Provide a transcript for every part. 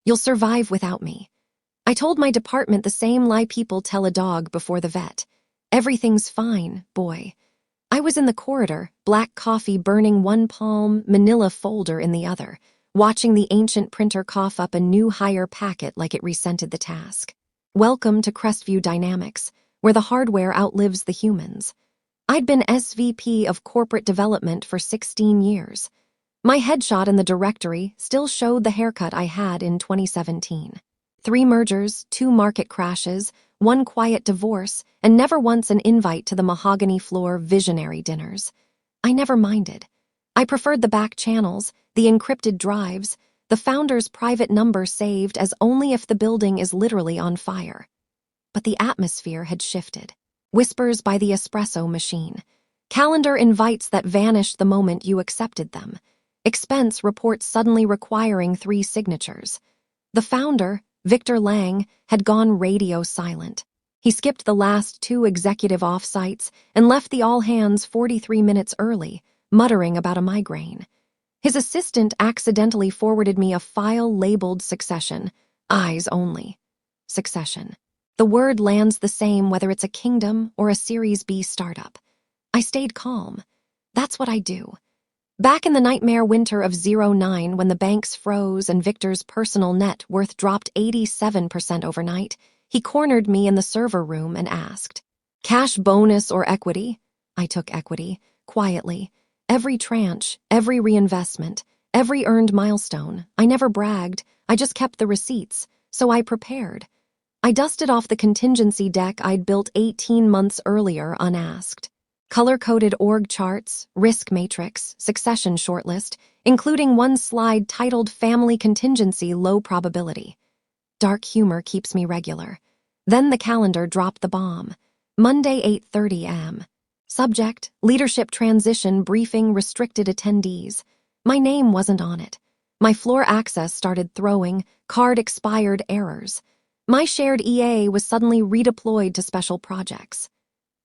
You'll survive without me. I told my department the same lie people tell a dog before the vet. Everything's fine, boy. I was in the corridor, black coffee burning one palm, manila folder in the other, watching the ancient printer cough up a new hire packet like it resented the task. Welcome to Crestview Dynamics, where the hardware outlives the humans. I'd been SVP of corporate development for 16 years. My headshot in the directory still showed the haircut I had in 2017. 3 mergers, 2 market crashes, 1 quiet divorce, and never once an invite to the mahogany floor visionary dinners. I never minded. I preferred the back channels, the encrypted drives, the founder's private number saved as only if the building is literally on fire. But the atmosphere had shifted. Whispers by the espresso machine. Calendar invites that vanished the moment you accepted them. Expense reports suddenly requiring 3 signatures. The founder, Victor Lang, had gone radio silent. He skipped the last 2 executive offsites and left the all-hands 43 minutes early, muttering about a migraine. His assistant accidentally forwarded me a file labeled Succession, eyes only. Succession. The word lands the same whether it's a kingdom or a Series B startup. I stayed calm. That's what I do. Back in the nightmare winter of '09, when the banks froze and Victor's personal net worth dropped 87% overnight, he cornered me in the server room and asked, "Cash bonus or equity?" I took equity, quietly. Every tranche, every reinvestment, every earned milestone. I never bragged, I just kept the receipts, so I prepared. I dusted off the contingency deck I'd built 18 months earlier unasked. Color-coded org charts, risk matrix, succession shortlist, including one slide titled Family Contingency Low Probability. Dark humor keeps me regular. Then the calendar dropped the bomb. Monday, 8:30 a.m. Subject, leadership transition briefing restricted attendees. My name wasn't on it. My floor access started throwing card expired errors. My shared EA was suddenly redeployed to special projects.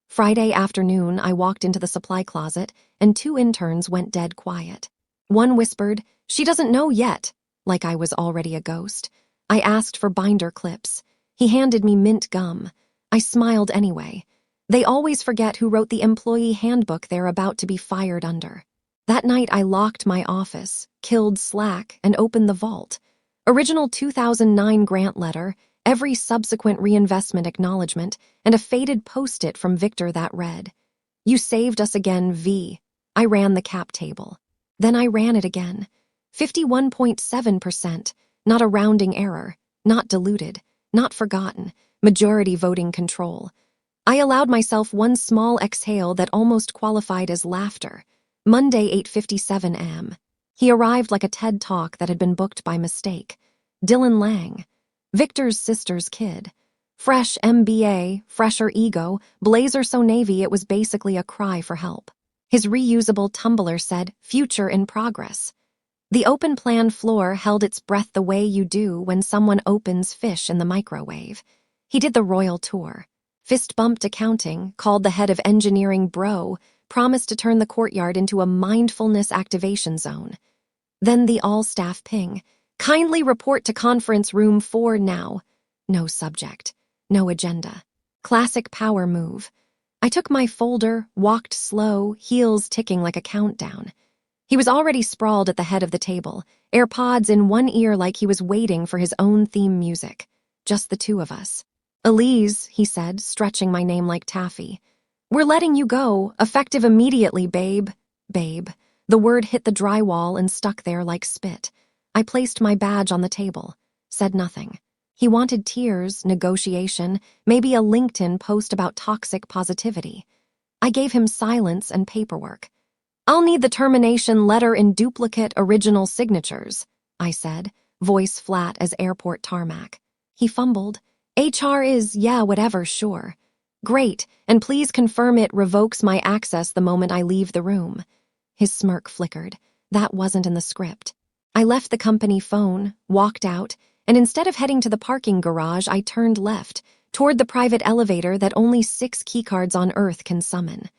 Friday afternoon, I walked into the supply closet, and 2 interns went dead quiet. One whispered, "She doesn't know yet," like I was already a ghost. I asked for binder clips. He handed me mint gum. I smiled anyway. They always forget who wrote the employee handbook they're about to be fired under. That night, I locked my office, killed Slack, and opened the vault. Original 2009 grant letter, every subsequent reinvestment acknowledgement, and a faded post-it from Victor that read, "You saved us again, V." I ran the cap table. Then I ran it again. 51.7%, not a rounding error, not diluted, not forgotten, majority voting control. I allowed myself one small exhale that almost qualified as laughter. Monday, 8:57 a.m. He arrived like a TED Talk that had been booked by mistake. Dylan Lang. Victor's sister's kid. Fresh MBA, fresher ego, blazer so navy it was basically a cry for help. His reusable tumbler said, "Future in progress." The open plan floor held its breath the way you do when someone opens fish in the microwave. He did the royal tour. Fist-bumped accounting, called the head of engineering bro, promised to turn the courtyard into a mindfulness activation zone. Then the all-staff ping. "Kindly report to conference room 4 now." No subject, no agenda. Classic power move. I took my folder, walked slow, heels ticking like a countdown. He was already sprawled at the head of the table, AirPods in one ear like he was waiting for his own theme music. Just the 2 of us. "Elise," he said, stretching my name like taffy. "We're letting you go, effective immediately, babe." Babe. The word hit the drywall and stuck there like spit. I placed my badge on the table, said nothing. He wanted tears, negotiation, maybe a LinkedIn post about toxic positivity. I gave him silence and paperwork. "I'll need the termination letter in duplicate original signatures," I said, voice flat as airport tarmac. He fumbled. "HR is, yeah, whatever, sure." "Great, and please confirm it revokes my access the moment I leave the room." His smirk flickered. That wasn't in the script. I left the company phone, walked out, and instead of heading to the parking garage, I turned left, toward the private elevator that only 6 keycards on Earth can summon.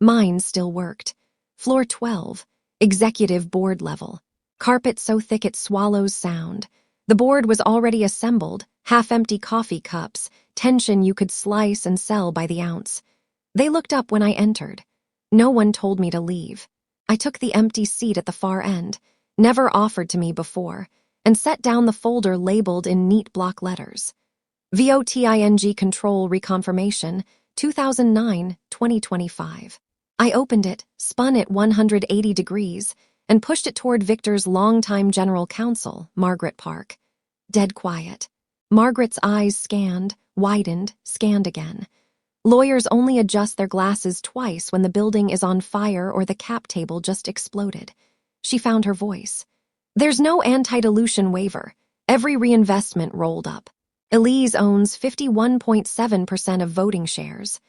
Mine still worked. Floor 12, executive board level. Carpet so thick it swallows sound. The board was already assembled, half-empty coffee cups, tension you could slice and sell by the ounce. They looked up when I entered. No one told me to leave. I took the empty seat at the far end, never offered to me before, and set down the folder labeled in neat block letters. VOTING Control Reconfirmation, 2009-2025. I opened it, spun it 180 degrees, and pushed it toward Victor's longtime general counsel, Margaret Park. Dead quiet. Margaret's eyes scanned, widened, scanned again. Lawyers only adjust their glasses twice when the building is on fire or the cap table just exploded. She found her voice. There's no anti-dilution waiver. Every reinvestment rolled up. Elise owns 51.7% of voting shares.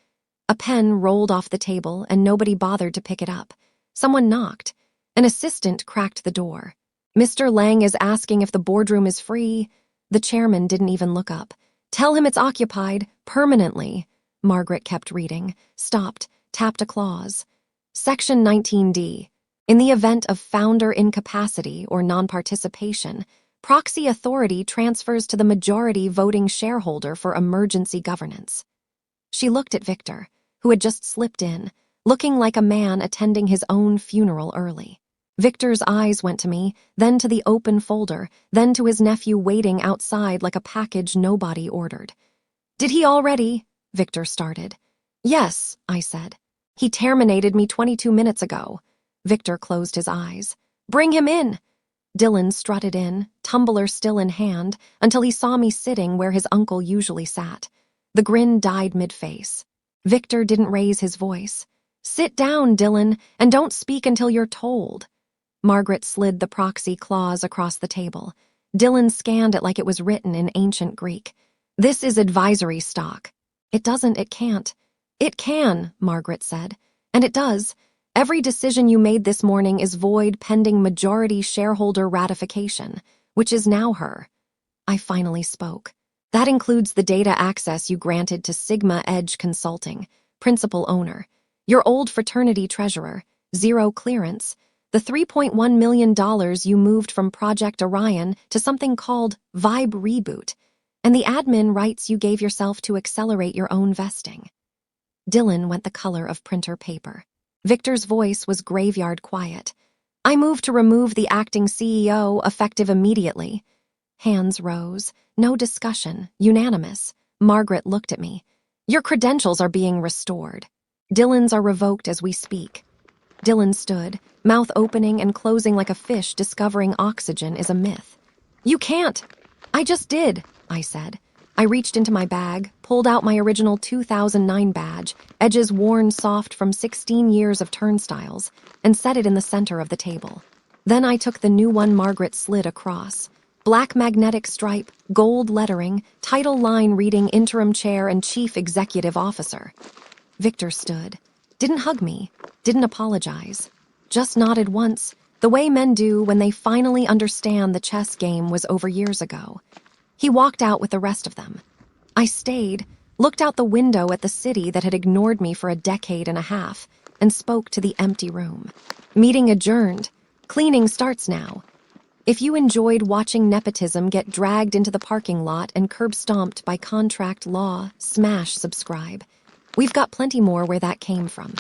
A pen rolled off the table and nobody bothered to pick it up. Someone knocked. An assistant cracked the door. Mr. Lang is asking if the boardroom is free. The chairman didn't even look up. Tell him it's occupied, permanently. Margaret kept reading, stopped, tapped a clause. Section 19D. In the event of founder incapacity or non-participation, proxy authority transfers to the majority voting shareholder for emergency governance. She looked at Victor, who had just slipped in, looking like a man attending his own funeral early. Victor's eyes went to me, then to the open folder, then to his nephew waiting outside like a package nobody ordered. Did he already? Victor started. Yes, I said. He terminated me 22 minutes ago. Victor closed his eyes. Bring him in. Dylan strutted in, tumbler still in hand, until he saw me sitting where his uncle usually sat. The grin died mid-face. Victor didn't raise his voice. Sit down, Dylan, and don't speak until you're told. Margaret slid the proxy clause across the table. Dylan scanned it like it was written in ancient Greek. This is advisory stock. It can't. It can, Margaret said. And it does. Every decision you made this morning is void pending majority shareholder ratification, which is now her. I finally spoke. That includes the data access you granted to Sigma Edge Consulting, principal owner, your old fraternity treasurer, zero clearance, the $3.1 million you moved from Project Orion to something called Vibe Reboot, and the admin rights you gave yourself to accelerate your own vesting. Dylan went the color of printer paper. Victor's voice was graveyard quiet. I moved to remove the acting CEO effective immediately. Hands rose. No discussion. Unanimous. Margaret looked at me. Your credentials are being restored. Dylan's are revoked as we speak. Dylan stood, mouth opening and closing like a fish discovering oxygen is a myth. You can't. I just did, I said. I reached into my bag, pulled out my original 2009 badge, edges worn soft from 16 years of turnstiles, and set it in the center of the table. Then I took the new one Margaret slid across. Black magnetic stripe, gold lettering, title line reading interim chair and chief executive officer. Victor stood. Didn't hug me, didn't apologize. Just nodded once, the way men do when they finally understand the chess game was over years ago. He walked out with the rest of them. I stayed, looked out the window at the city that had ignored me for a decade and a half, and spoke to the empty room. Meeting adjourned. Cleaning starts now. If you enjoyed watching nepotism get dragged into the parking lot and curb-stomped by contract law, smash subscribe. We've got plenty more where that came from.